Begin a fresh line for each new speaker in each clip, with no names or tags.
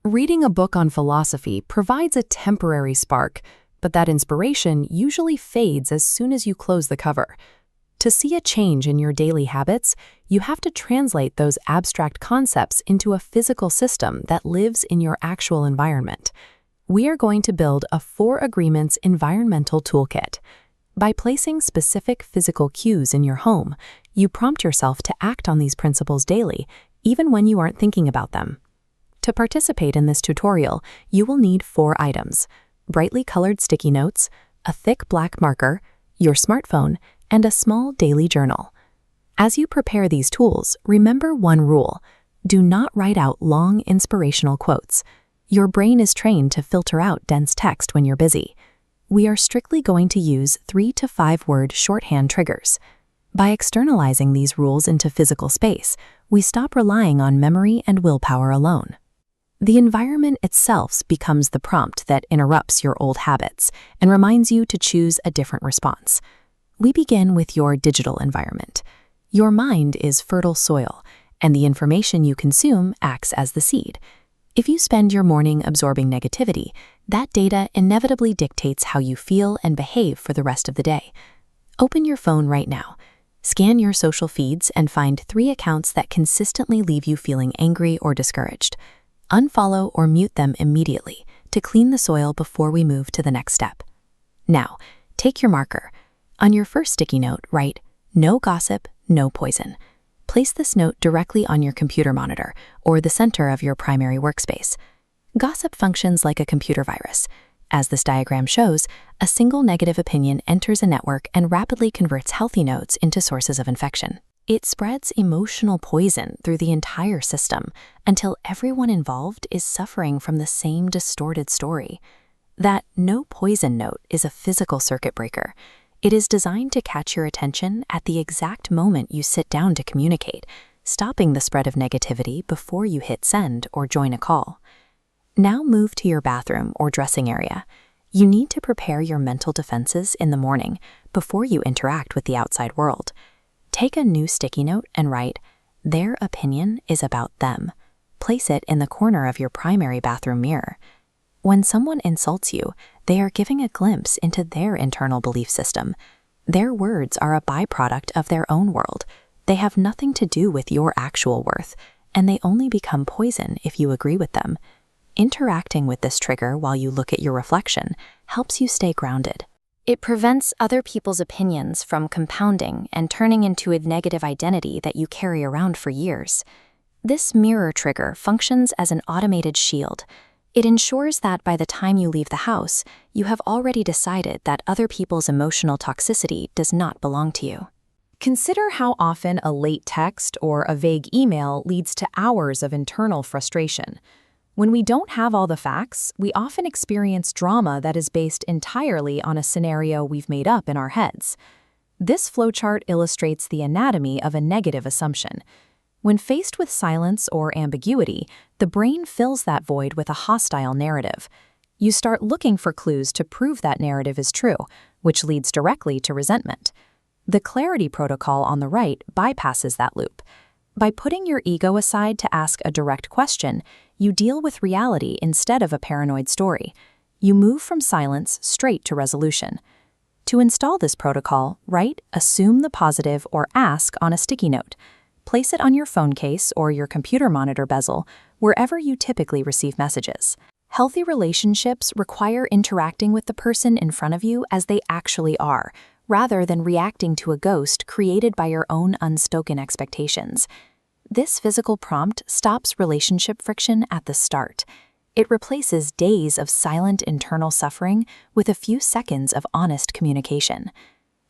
Reading a book on philosophy provides a temporary spark, but that inspiration usually fades as soon as you close the cover. To see a change in your daily habits, you have to translate those abstract concepts into a physical system that lives in your actual environment. We are going to build a 4 Agreements environmental toolkit. By placing specific physical cues in your home, you prompt yourself to act on these principles daily, even when you aren't thinking about them. To participate in this tutorial, you will need 4 items: brightly colored sticky notes, a thick black marker, your smartphone, and a small daily journal. As you prepare these tools, remember one rule: do not write out long inspirational quotes. Your brain is trained to filter out dense text when you're busy. We are strictly going to use 3 to 5 word shorthand triggers. By externalizing these rules into physical space, we stop relying on memory and willpower alone. The environment itself becomes the prompt that interrupts your old habits and reminds you to choose a different response. We begin with your digital environment. Your mind is fertile soil, and the information you consume acts as the seed. If you spend your morning absorbing negativity, that data inevitably dictates how you feel and behave for the rest of the day. Open your phone right now. Scan your social feeds and find 3 accounts that consistently leave you feeling angry or discouraged. Unfollow or mute them immediately to clean the soil before we move to the next step. Now, take your marker. On your first sticky note, write, "No gossip, no poison." Place this note directly on your computer monitor or the center of your primary workspace. Gossip functions like a computer virus. As this diagram shows, a single negative opinion enters a network and rapidly converts healthy notes into sources of infection. It spreads emotional poison through the entire system until everyone involved is suffering from the same distorted story. That no poison note is a physical circuit breaker. It is designed to catch your attention at the exact moment you sit down to communicate, stopping the spread of negativity before you hit send or join a call. Now move to your bathroom or dressing area. You need to prepare your mental defenses in the morning before you interact with the outside world. Take a new sticky note and write, "Their opinion is about them." Place it in the corner of your primary bathroom mirror. When someone insults you, they are giving a glimpse into their internal belief system. Their words are a byproduct of their own world. They have nothing to do with your actual worth, and they only become poison if you agree with them. Interacting with this trigger while you look at your reflection helps you stay grounded. It prevents other people's opinions from compounding and turning into a negative identity that you carry around for years. This mirror trigger functions as an automated shield. It ensures that by the time you leave the house, you have already decided that other people's emotional toxicity does not belong to you. Consider how often a late text or a vague email leads to hours of internal frustration. When we don't have all the facts, we often experience drama that is based entirely on a scenario we've made up in our heads. This flowchart illustrates the anatomy of a negative assumption. When faced with silence or ambiguity, the brain fills that void with a hostile narrative. You start looking for clues to prove that narrative is true, which leads directly to resentment. The clarity protocol on the right bypasses that loop. By putting your ego aside to ask a direct question, you deal with reality instead of a paranoid story. You move from silence straight to resolution. To install this protocol, write "Assume the positive" or "Ask" on a sticky note. Place it on your phone case or your computer monitor bezel, wherever you typically receive messages. Healthy relationships require interacting with the person in front of you as they actually are, rather than reacting to a ghost created by your own unspoken expectations. This physical prompt stops relationship friction at the start. It replaces days of silent internal suffering with a few seconds of honest communication.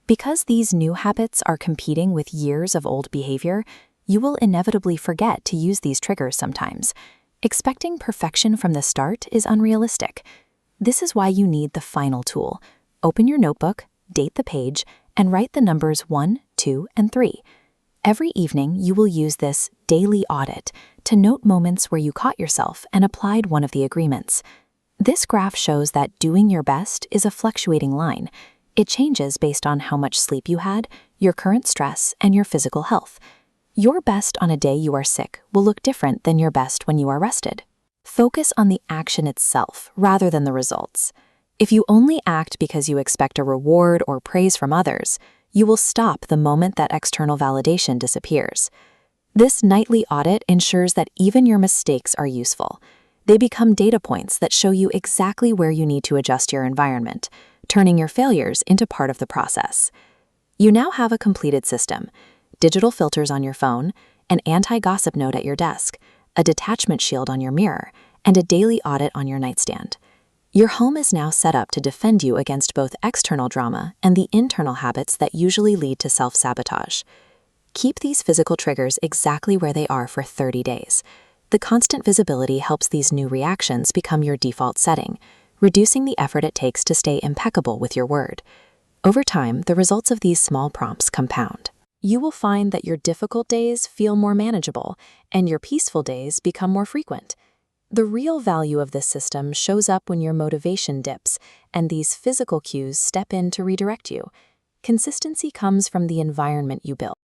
Because these new habits are competing with years of old behavior, you will inevitably forget to use these triggers sometimes. Expecting perfection from the start is unrealistic. This is why you need the final tool. Open your notebook, date the page, and write the numbers 1, 2, and 3. Every evening, you will use this daily audit to note moments where you caught yourself and applied one of the agreements. This graph shows that doing your best is a fluctuating line. It changes based on how much sleep you had, your current stress, and your physical health. Your best on a day you are sick will look different than your best when you are rested. Focus on the action itself rather than the results. If you only act because you expect a reward or praise from others, you will stop the moment that external validation disappears. This nightly audit ensures that even your mistakes are useful. They become data points that show you exactly where you need to adjust your environment, turning your failures into part of the process. You now have a completed system: digital filters on your phone, an anti-gossip note at your desk, a detachment shield on your mirror, and a daily audit on your nightstand. Your home is now set up to defend you against both external drama and the internal habits that usually lead to self-sabotage. Keep these physical triggers exactly where they are for 30 days. The constant visibility helps these new reactions become your default setting, reducing the effort it takes to stay impeccable with your word. Over time, the results of these small prompts compound. You will find that your difficult days feel more manageable and your peaceful days become more frequent. The real value of this system shows up when your motivation dips and these physical cues step in to redirect you. Consistency comes from the environment you build.